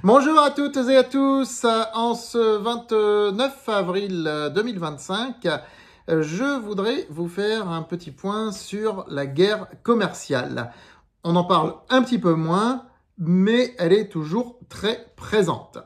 Bonjour à toutes et à tous, en ce 29 avril 2025, je voudrais vous faire un petit point sur la guerre commerciale. On en parle un petit peu moins, mais elle est toujours très présente.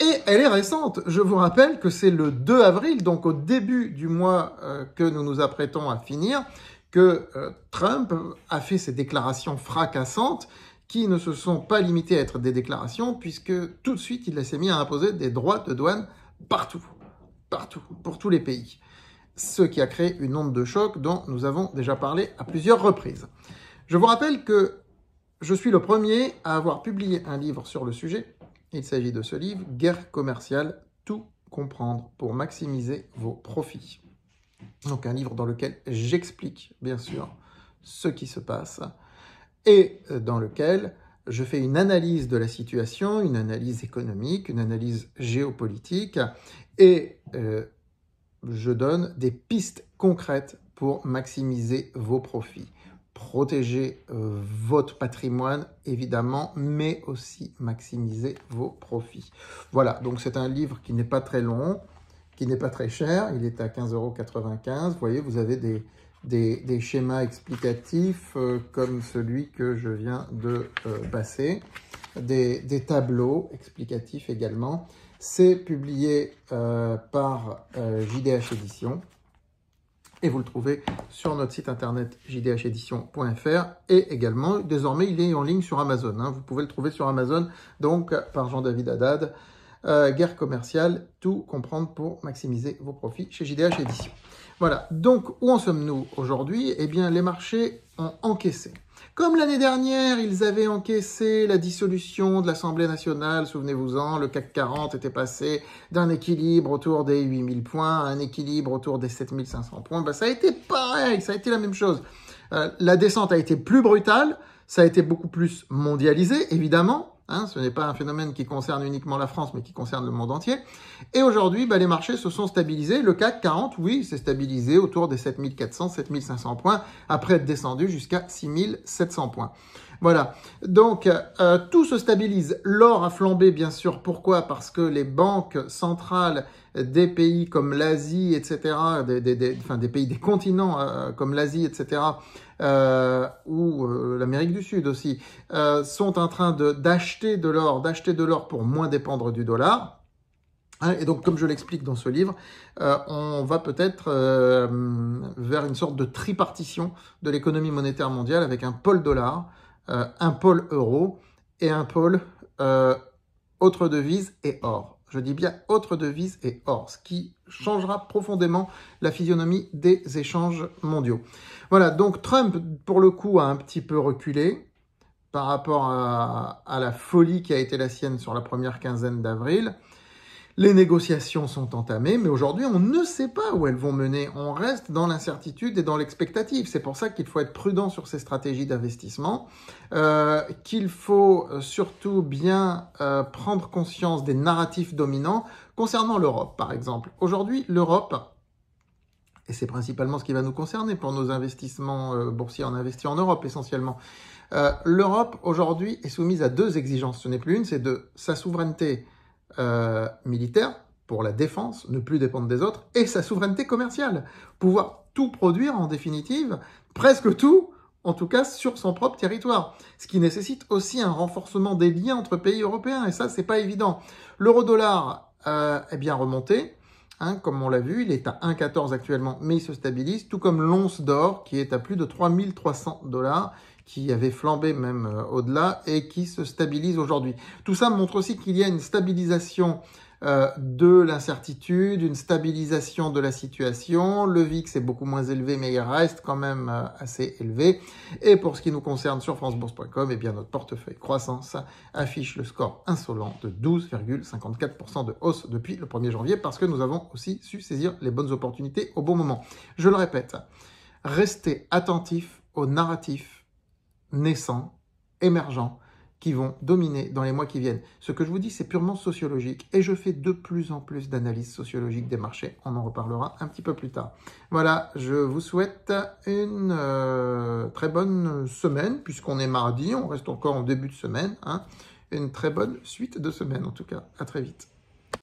Et elle est récente. Je vous rappelle que c'est le 2 avril, donc au début du mois que nous nous apprêtons à finir, que Trump a fait ses déclarations fracassantes qui ne se sont pas limitées à être des déclarations, puisque tout de suite, il s'est mis à imposer des droits de douane partout, pour tous les pays. Ce qui a créé une onde de choc dont nous avons déjà parlé à plusieurs reprises. Je vous rappelle que je suis le premier à avoir publié un livre sur le sujet. Il s'agit de ce livre, Guerre commerciale, tout comprendre pour maximiser vos profits. Donc un livre dans lequel j'explique, bien sûr, ce qui se passe et dans lequel je fais une analyse de la situation, une analyse économique, une analyse géopolitique et je donne des pistes concrètes pour maximiser vos profits. Protéger votre patrimoine, évidemment, mais aussi maximiser vos profits. Voilà, donc c'est un livre qui n'est pas très long, qui n'est pas très cher, il est à 15,95 €. Vous voyez, vous avez des schémas explicatifs comme celui que je viens de passer, des tableaux explicatifs également. C'est publié par JDH Éditions et vous le trouvez sur notre site internet jdhedition.fr et également, désormais, il est en ligne sur Amazon. Vous pouvez le trouver sur Amazon, donc par Jean-David Haddad. Guerre commerciale, tout comprendre pour maximiser vos profits chez JDH Éditions. Voilà, donc où en sommes-nous aujourd'hui? Eh bien, les marchés ont encaissé. Comme l'année dernière, ils avaient encaissé la dissolution de l'Assemblée nationale, souvenez-vous-en, le CAC 40 était passé d'un équilibre autour des 8000 points à un équilibre autour des 7500 points. Ça a été pareil, ça a été la même chose. La descente a été plus brutale, ça a été beaucoup plus mondialisé, évidemment. Ce n'est pas un phénomène qui concerne uniquement la France, mais qui concerne le monde entier. Et aujourd'hui, les marchés se sont stabilisés. Le CAC 40, oui, s'est stabilisé autour des 7400, 7500 points, après être descendu jusqu'à 6700 points. Voilà, donc tout se stabilise. L'or a flambé, bien sûr. Pourquoi? Parce que les banques centrales des pays comme l'Asie, etc., des pays des continents comme l'Asie, etc., ou l'Amérique du Sud aussi, sont en train d'acheter de l'or pour moins dépendre du dollar. Et donc, comme je l'explique dans ce livre, on va peut-être vers une sorte de tripartition de l'économie monétaire mondiale avec un pôle dollar, un pôle euro et un pôle autre devise et or. Je dis bien autre devise et or, ce qui changera profondément la physionomie des échanges mondiaux. Voilà, donc Trump, pour le coup, a un petit peu reculé par rapport à la folie qui a été la sienne sur la première quinzaine d'avril. Les négociations sont entamées, mais aujourd'hui, on ne sait pas où elles vont mener. On reste dans l'incertitude et dans l'expectative. C'est pour ça qu'il faut être prudent sur ces stratégies d'investissement, qu'il faut surtout bien prendre conscience des narratifs dominants concernant l'Europe, par exemple. Aujourd'hui, l'Europe, et c'est principalement ce qui va nous concerner pour nos investissements boursiers, on investit en Europe essentiellement. L'Europe, aujourd'hui, est soumise à deux exigences. Ce n'est plus une, c'est de sa souveraineté militaire pour la défense, ne plus dépendre des autres, et sa souveraineté commerciale, pouvoir tout produire en définitive, presque tout, en tout cas sur son propre territoire, ce qui nécessite aussi un renforcement des liens entre pays européens, et ça c'est pas évident. L'euro-dollar est bien remonté, comme on l'a vu, il est à 1,14 actuellement, mais il se stabilise, tout comme l'once d'or qui est à plus de 3300 $, qui avait flambé même au-delà et qui se stabilise aujourd'hui. Tout ça montre aussi qu'il y a une stabilisation de l'incertitude, une stabilisation de la situation. Le VIX est beaucoup moins élevé, mais il reste quand même assez élevé. Et pour ce qui nous concerne sur francebourse.com, eh bien notre portefeuille croissance affiche le score insolent de 12,54% de hausse depuis le 1er janvier parce que nous avons aussi su saisir les bonnes opportunités au bon moment. Je le répète, restez attentifs aux narratifs naissants, émergents, qui vont dominer dans les mois qui viennent. Ce que je vous dis, c'est purement sociologique et je fais de plus en plus d'analyses sociologiques des marchés. On en reparlera un petit peu plus tard. Voilà, je vous souhaite une très bonne semaine puisqu'on est mardi, on reste encore en début de semaine. une très bonne suite de semaine en tout cas. À très vite.